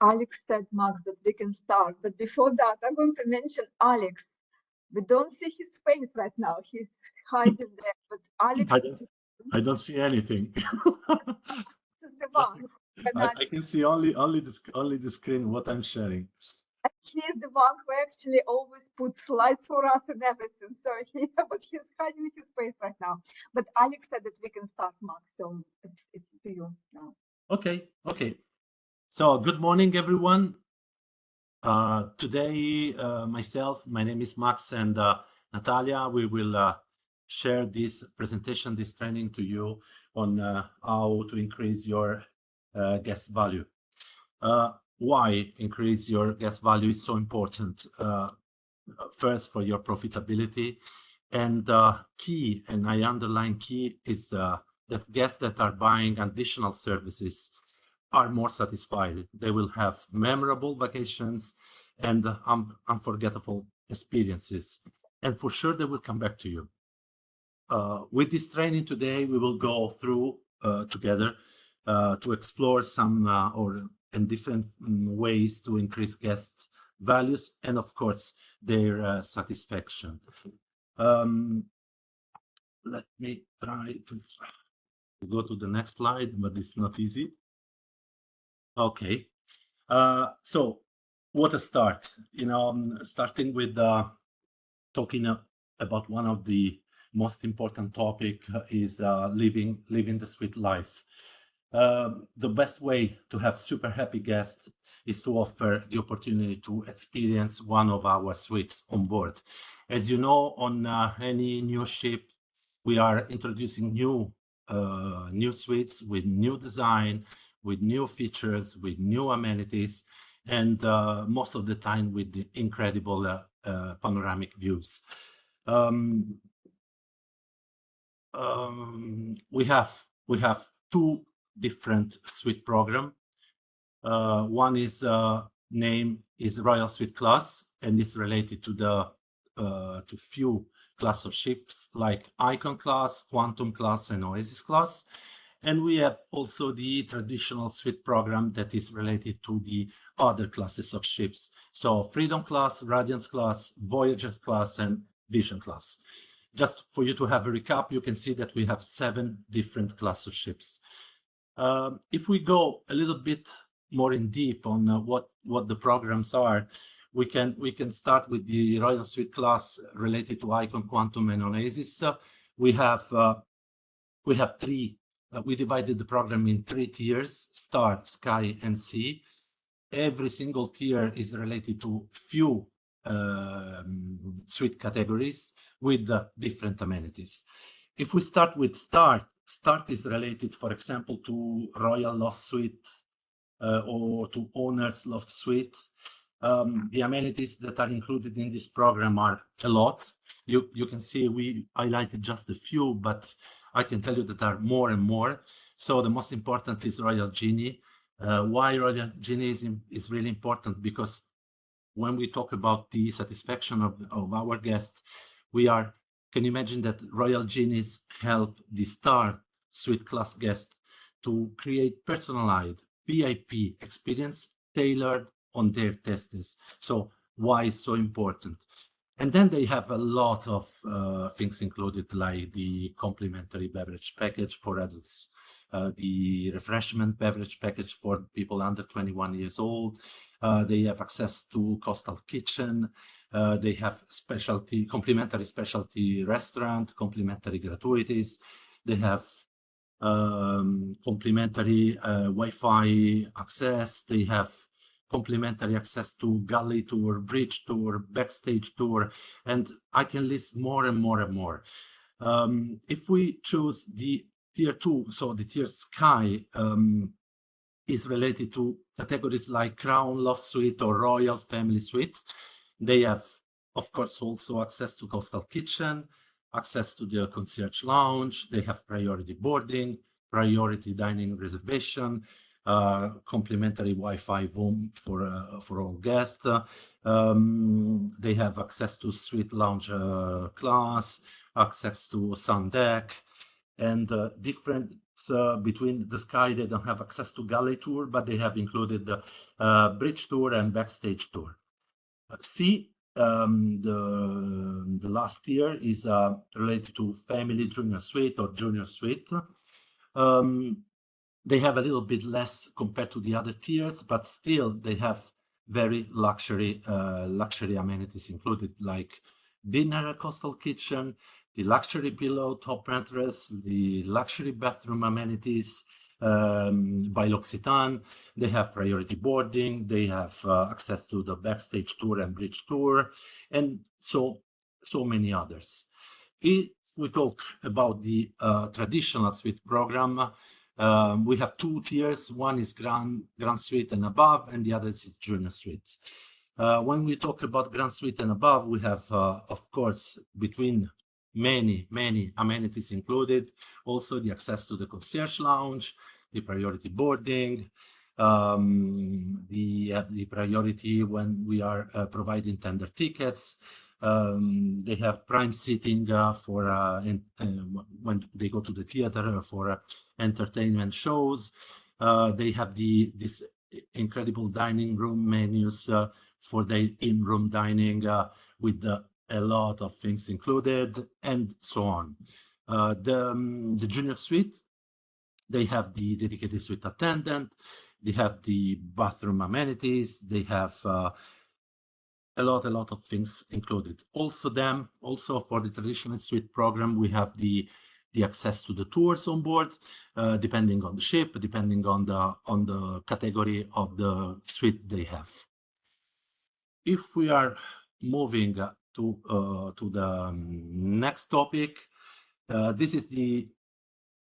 Alex said, Max, that we can start. But before that, I'm going to mention Alex. We don't see his face right now. He's hiding there. But Alex I don't see anything. is the one. I can see only the screen what I'm sharing. He is the one who actually always puts slides for us and everything. So but he's hiding his face right now. But Alex said that we can start, Max. So it's to you now. Okay. So good morning, everyone. Today, my name is Max, and Natalia, we will share this presentation, this training to you on how to increase your guest value. Why increase your guest value is so important. First, for your profitability, and key, and I underline key, is that guests that are buying additional services are more satisfied. They will have memorable vacations and unforgettable experiences. And for sure, they will come back to you. With this training today, we will go through together to explore some and different ways to increase guest values and, of course, their satisfaction. Let me try to go to the next slide, but it's not easy. Okay, so what a start. Starting with talking about one of the most important topic is living the sweet life. The best way to have super happy guests is to offer the opportunity to experience one of our suites on board. As you know, on any new ship, we are introducing new suites with new design, with new features, with new amenities, and most of the time with the incredible panoramic views. We have two different suite program. One is name is Royal Suite Class, and it's related to the to few class of ships like Icon Class, Quantum Class, and Oasis Class. And we have also the traditional suite program that is related to the other classes of ships. So Freedom Class, Radiance Class, Voyager Class, and Vision Class. Just for you to have a recap, you can see that we have 7 different classes of ships. If we go a little bit more in deep on what the programs are, we can start with the Royal Suite Class related to Icon, Quantum, and Oasis. We have 3. We divided the program in 3 tiers: Star, Sky, and Sea. Every single tier is related to few suite categories with different amenities. If we start with Start is related, for example, to Royal Loft Suite or to Owner's Loft Suite. The amenities that are included in this program are a lot. You can see we highlighted just a few, but I can tell you that there are more and more. So the most important is Royal Genie. Why Royal Genie is really important? Because when we talk about the satisfaction of our guests, can you imagine that Royal Genies help the Star Suite Class guest to create personalized VIP experience tailored on their tastes. So why is so important? And then they have a lot of things included, like the complimentary beverage package for adults, the refreshment beverage package for people under 21 years old. They have access to Coastal Kitchen. They have complimentary specialty restaurant, complimentary gratuities. They have complimentary Wi-Fi access. They have complimentary access to galley tour, bridge tour, backstage tour, and I can list more and more and more. If we choose the tier 2, so the tier Sky is related to categories like Crown Loft Suite or Royal Family Suite. They have, of course, also access to Coastal Kitchen, access to the concierge lounge. They have priority boarding, priority dining reservation, complimentary Wi-Fi room for all guests. They have access to suite lounge class, access to sun deck, and different between the Sky. They don't have access to galley tour, but they have included the bridge tour and backstage tour. C, the last tier is related to family junior suite or junior suite. They have a little bit less compared to the other tiers, but still they have very luxury amenities included, like dinner at Coastal Kitchen, the luxury pillow, top mattress, the luxury bathroom amenities by L'Occitane. They have priority boarding. They have access to the backstage tour and bridge tour, and so many others. If we talk about the traditional suite program, we have two tiers. One is Grand Suite and above, and the other is Junior Suite. When we talk about Grand Suite and above, we have, of course, between many amenities included, also the access to the concierge lounge, the priority boarding. We have the priority when we are providing tender tickets. They have prime seating for when they go to the theater for entertainment shows. They have this incredible dining room menus for the in-room dining with a lot of things included, and so on. The junior suite, they have the dedicated suite attendant, they have the bathroom amenities, they have a lot of things included. Also for the traditional suite program, we have the access to the tours on board, depending on the ship, depending on the category of the suite they have. If we are moving to the next topic, this is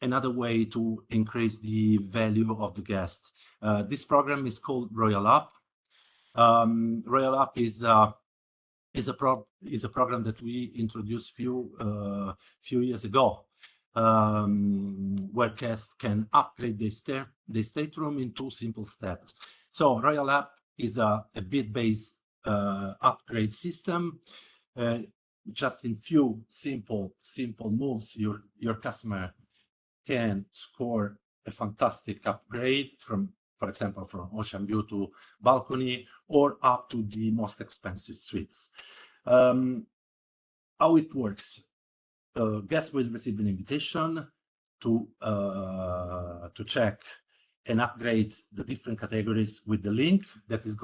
another way to increase the value of the guest. This program is called Royal Up. Royal Up is a program that we introduced few years ago, where guests can upgrade their stateroom in 2 simple steps. So Royal Up is a bid-based upgrade system. Just in few simple moves, your customer can score a fantastic upgrade from, for example, from ocean view to balcony, or up to the most expensive suites. How it works? Guests will receive an invitation to check and upgrade the different categories with the link that is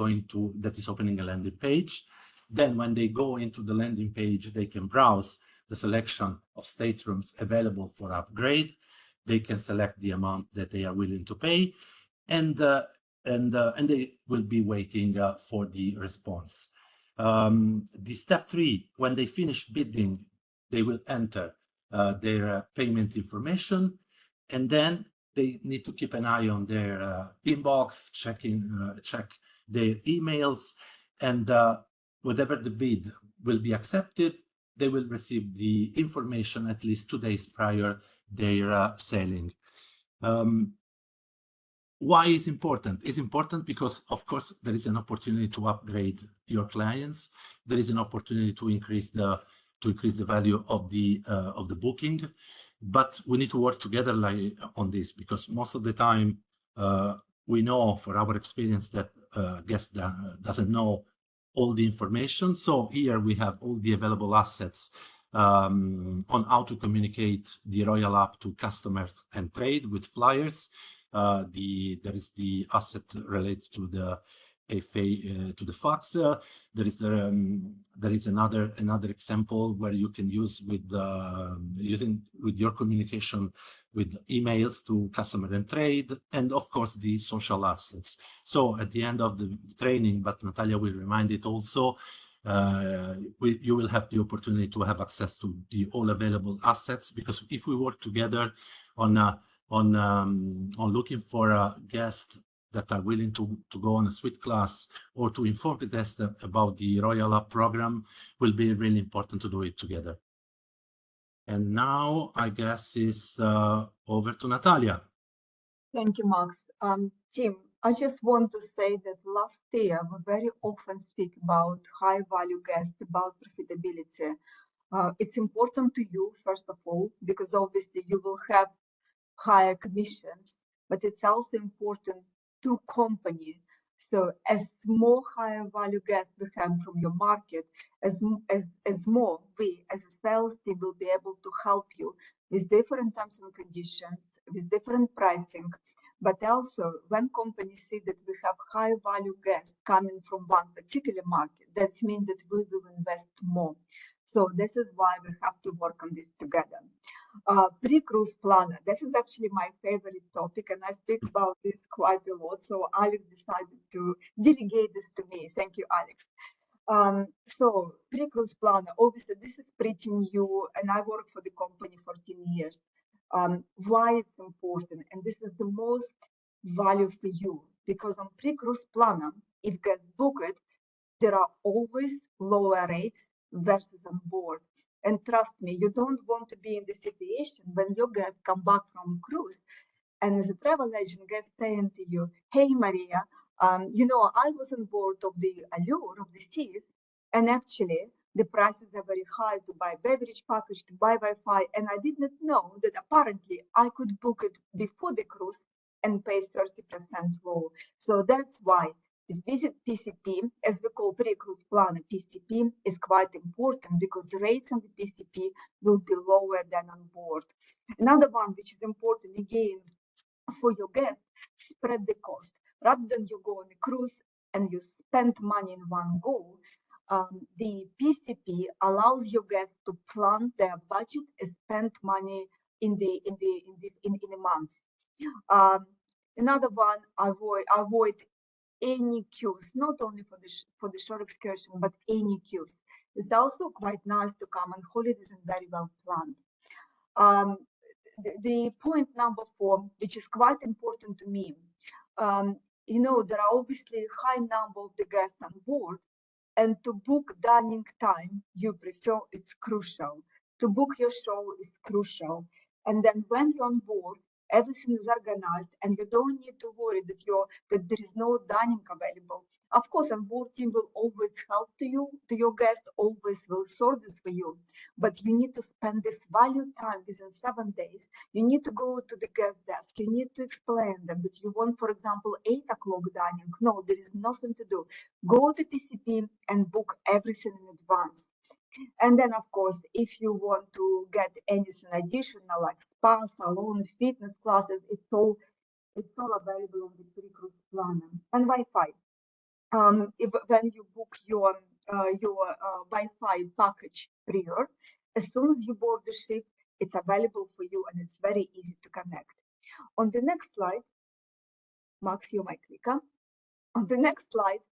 opening a landing page. Then when they go into the landing page, they can browse the selection of staterooms available for upgrade. They can select the amount that they are willing to pay, and they will be waiting for the response. The step 3, when they finish bidding, they will enter their payment information, and then they need to keep an eye on their inbox, check their emails, and whatever the bid will be accepted, they will receive the information at least 2 days prior their sailing. Why is important? It's important because, of course, there is an opportunity to upgrade your clients. There is an opportunity to increase the value of the booking, but we need to work together on this, because most of the time we know for our experience that guest doesn't know all the information. So here we have all the available assets on how to communicate the Royal Up to customers and trade with flyers. There is the asset related to the FA, to the fax. There is another example where you can use with your communication with emails to customer and trade, and of course the social assets. So at the end of the training, but Natalia will remind it also, you will have the opportunity to have access to the all available assets, because if we work together on looking for guests that are willing to go on a suite class, or to inform the guests about the Royal Up program, will be really important to do it together. And now I guess it's over to Natalia. Thank you, Max. Tim, I just want to say that last year we very often speak about high value guests, about profitability. It's important to you, first of all, because obviously you will have higher commissions, but it's also important to company. So as more higher value guests we have from your market, as more we as a sales team will be able to help you with different terms and conditions, with different pricing. But also when companies see that we have high value guests coming from one particular market, that means that we will invest more. So this is why we have to work on this together. Pre-cruise planner. This is actually my favorite topic, and I speak about this quite a lot. So Alex decided to delegate this to me. Thank you, Alex. So pre-cruise planner, obviously this is pretty new, and I worked for the company for 10 years. Why it's important, and this is the most value for you, because on pre-cruise planner, if guests book it, there are always lower rates versus on board. And trust me, you don't want to be in the situation when your guests come back from cruise and as a travel agent guest saying to you, hey, Maria, I was on board of the Allure of the Seas, and actually the prices are very high to buy beverage package, to buy Wi-Fi, and I did not know that apparently I could book it before the cruise and pay 30% low. So that's why the visit PCP, as we call pre-cruise planner PCP, is quite important because the rates on the PCP will be lower than on board. Another one which is important again for your guests, spread the cost. Rather than you go on a cruise and you spend money in one go, the PCP allows your guests to plan their budget and spend money in a month. Another one, avoid any queues, not only for the short excursion, but any queues. It's also quite nice to come on holidays and very well planned. The point number 4, which is quite important to me, there are obviously a high number of the guests on board, and to book dining time you prefer is crucial. To book your show is crucial. And then when you're on board, everything is organized and you don't need to worry that there is no dining available. Of course, on board team will always help to your guest, always will sort this for you. But you need to spend this value time within 7 days. You need to go to the guest desk. You need to explain them that you want, for example, 8 o'clock dining. No, there is nothing to do. Go to PCP and book everything in advance. And then, of course, if you want to get anything additional like spa, salon, fitness classes, it's all available on the pre-cruise planner. And Wi-Fi. When you book your Wi-Fi package prior, as soon as you board the ship, it's available for you and it's very easy to connect. On the next slide, Max, you might click. On the next slide,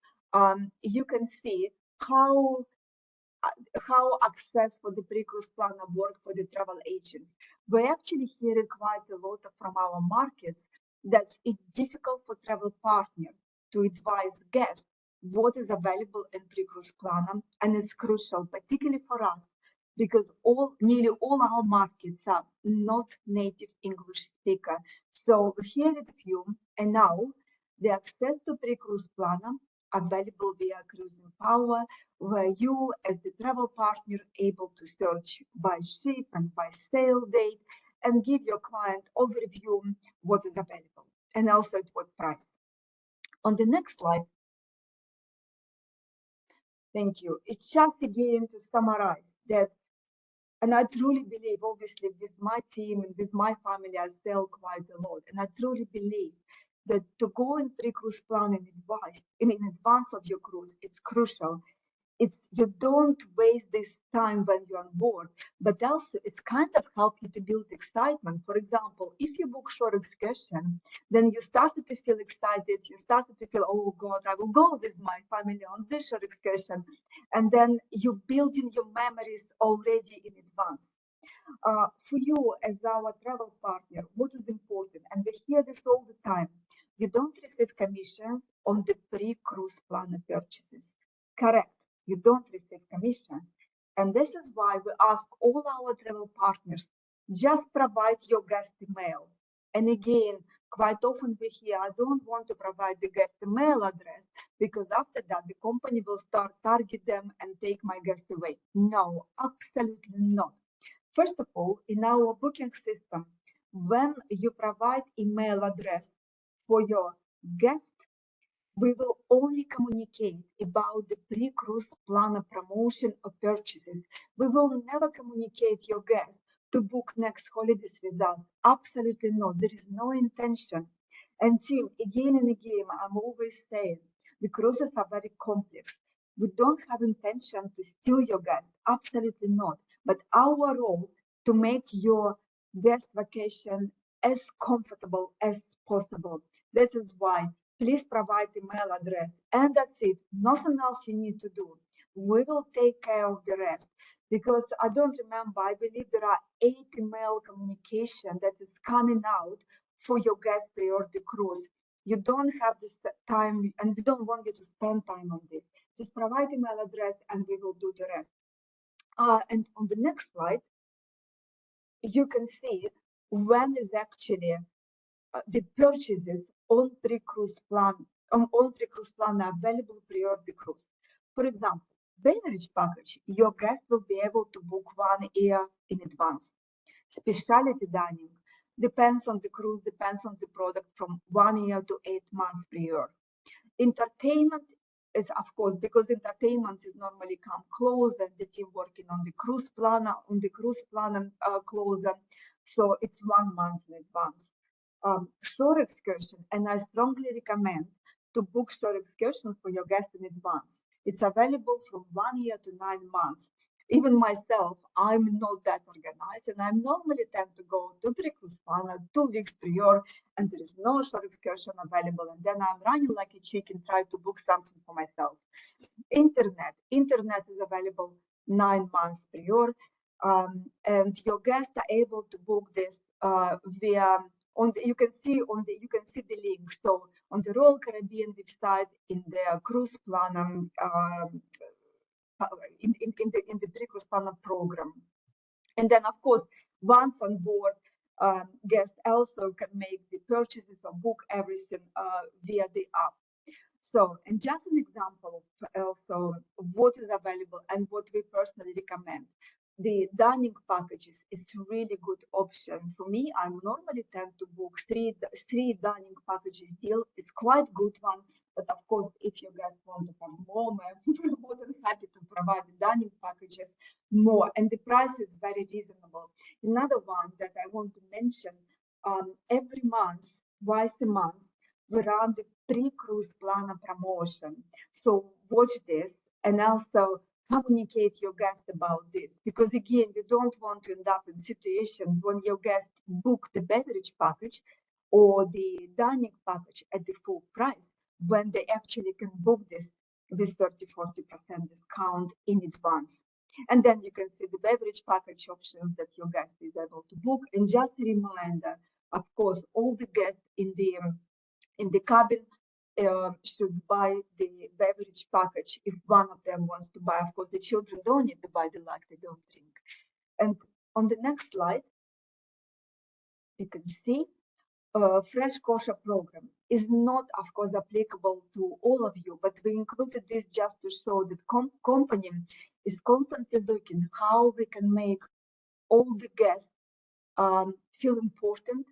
you can see how access for the pre-cruise planner work for the travel agents. We're actually hearing quite a lot from our markets that it's difficult for travel partner to advise guests what is available in pre-cruise planner, and it's crucial, particularly for us, because nearly all our markets are not native English speaker. So here with you, and now the access to pre-cruise planner available via Cruising Power, where you as the travel partner able to search by ship and by sail date and give your client overview what is available and also at what price. On the next slide, thank you. It's just again to summarize that, and I truly believe, obviously with my team and with my family, I sell quite a lot, and I truly believe that to go in pre-cruise planning advice in advance of your cruise is crucial. You don't waste this time when you're on board, but also it's kind of help you to build excitement. For example, if you book short excursion, then you started to feel excited. You started to feel, oh God, I will go with my family on this short excursion. And then you building your memories already in advance. For you as our travel partner, what is important, and we hear this all the time, you don't receive commissions on the pre-cruise planner purchases. Correct. You don't receive commissions. And this is why we ask all our travel partners, just provide your guest email. And again, quite often we hear, I don't want to provide the guest email address because after that the company will start target them and take my guest away. No, absolutely not. First of all, in our booking system, when you provide email address for your guest, we will only communicate about the pre-cruise planner promotion or purchases. We will never communicate your guest to book next holidays with us. Absolutely not. There is no intention. And Tim, again and again, I'm always saying the cruises are very complex. We don't have intention to steal your guest. Absolutely not. But our role to make your guest vacation as comfortable as possible. This is why please provide email address, and that's it. Nothing else you need to do. We will take care of the rest, because I don't remember, I believe there are 8 email communication that is coming out for your guest priority cruise. You don't have this time, and we don't want you to spend time on this. Just provide email address and we will do the rest. And on the next slide, you can see when is actually the purchases on pre-cruise plan are available priority cruise. For example, beverage package, your guest will be able to book 1 year in advance. Specialty dining depends on the cruise, depends on the product, from 1 year to 8 months prior. Entertainment is, of course, because entertainment is normally come closer, the team working on the cruise planner, closer, so it's 1 month in advance. Shore excursion, and I strongly recommend to book shore excursion for your guests in advance. It's available from 1 year to 9 months. Even myself, I'm not that organized, and I normally tend to go to pre-cruise planner 2 weeks prior, and there is no shore excursion available, and then I'm running like a chicken trying to book something for myself. Internet is available 9 months prior, and your guests are able to book this via. You can see the link. So on the Royal Caribbean website, in the cruise planner, in the pre-cruise planner program, and then of course once on board, guests also can make the purchases or book everything via the app. So, and just an example of also what is available and what we personally recommend. The dining packages is a really good option. For me, I normally tend to book three dining packages deal. It's quite good one, but of course, if you guys want to have more, we're more than happy to provide the dining packages more. And the price is very reasonable. Another one that I want to mention, every month, twice a month, we run the pre-cruise planner promotion. So watch this and also communicate your guest about this, because again, you don't want to end up in situation when your guest book the beverage package or the dining package at the full price, when they actually can book this with 30-40% discount in advance. And then you can see the beverage package options that your guest is able to book. And just a reminder, of course, all the guests in the cabin should buy the beverage package if one of them wants to buy. Of course, the children don't need to buy the likes, they don't drink. And on the next slide, you can see Fresh Kosher program is not, of course, applicable to all of you, but we included this just to show that company is constantly looking how we can make all the guests feel important.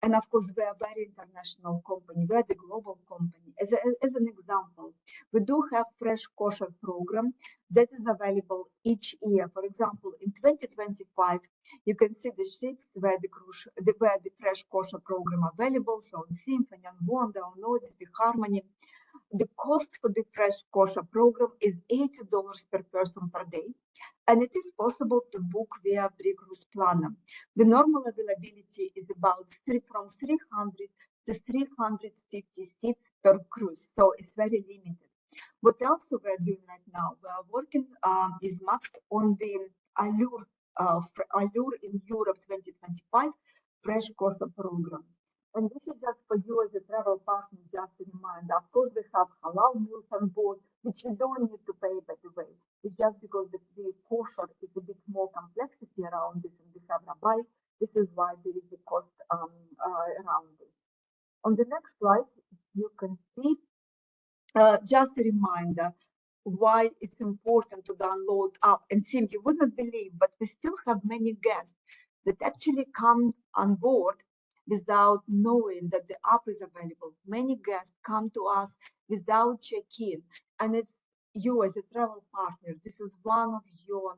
And of course, we are a very international company. We are the global company. As an example, we do have Fresh Kosher program that is available each year. For example, in 2025, you can see the ships where the Fresh Kosher program available. So on Symphony, on Wanda, on Odyssey, Harmony. The cost for the Fresh Kosher program is $80 per person per day, and it is possible to book via pre-cruise planner. The normal availability is from 300 to 350 seats per cruise, so it's very limited. What else we are doing right now? We are working is maxed on the Allure in Europe 2025 Fresh Kosher program. And this is just for you as a travel partner, just to remind. Of course, we have halal meals on board, which you don't need to pay, by the way. It's just because the kosher is a bit more complexity around this, and we have rabbi. This is why there is a cost On the next slide, you can see just a reminder why it's important to download app. And Tim, you wouldn't believe, but we still have many guests that actually come on board without knowing that the app is available. Many guests come to us without check-in, and it's you as a travel partner. This is one of your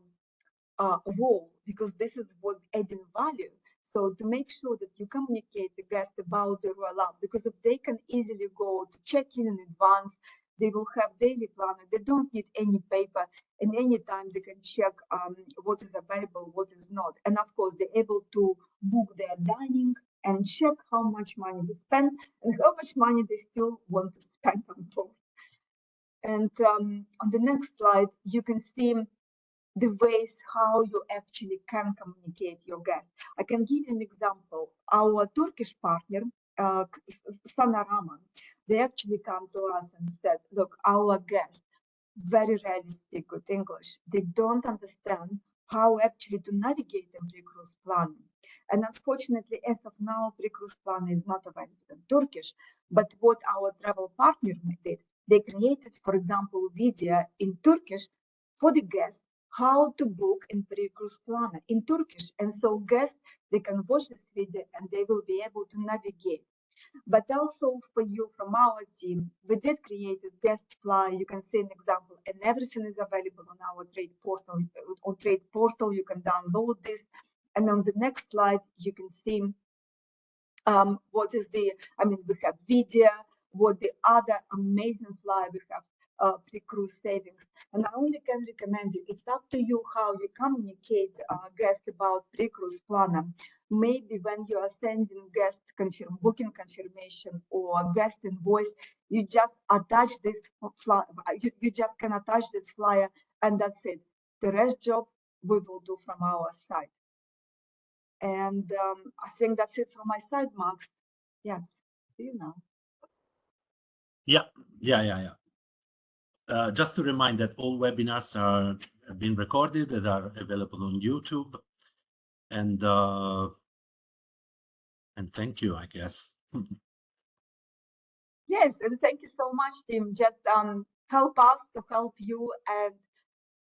role, because this is what adding value. So to make sure that you communicate the guest about the Royal app, because if they can easily go to check in advance, they will have daily planner. They don't need any paper, and anytime they can check what is available, what is not. And of course, they're able to book their dining and check how much money they spend and how much money they still want to spend on board. And on the next slide, you can see the ways how you actually can communicate your guest. I can give you an example. Our Turkish partner, Sanarama, they actually come to us and said, look, our guests very rarely speak good English. They don't understand how actually to navigate in pre-cruise planning. And unfortunately, as of now, pre-cruise planning is not available in Turkish. But what our travel partner did, they created, for example, video in Turkish for the guests how to book in pre-cruise planner in Turkish. And so guests, they can watch this video and they will be able to navigate. But also for you from our team, we did create a guest flyer. You can see an example, and everything is available on our trade portal. On trade portal, you can download this. And on the next slide, you can see what is the, we have video, what the other amazing flyer we have, pre-cruise savings. And I only can recommend you, it's up to you how you communicate guests about pre-cruise planner. Maybe when you are sending guest booking confirmation or guest invoice, you just attach this flyer, you just can attach this flyer, and that's it. The rest job we will do from our side. And I think that's it from my side, Max. Yes, do you know? Yeah. Just to remind that all webinars are being recorded and are available on YouTube. And thank you, I guess. Yes, and thank you so much, Tim. Just help us to help you and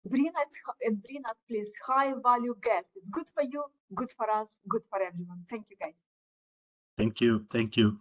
bring us, please, high value guests. It's good for you, good for us, good for everyone. Thank you, guys. Thank you.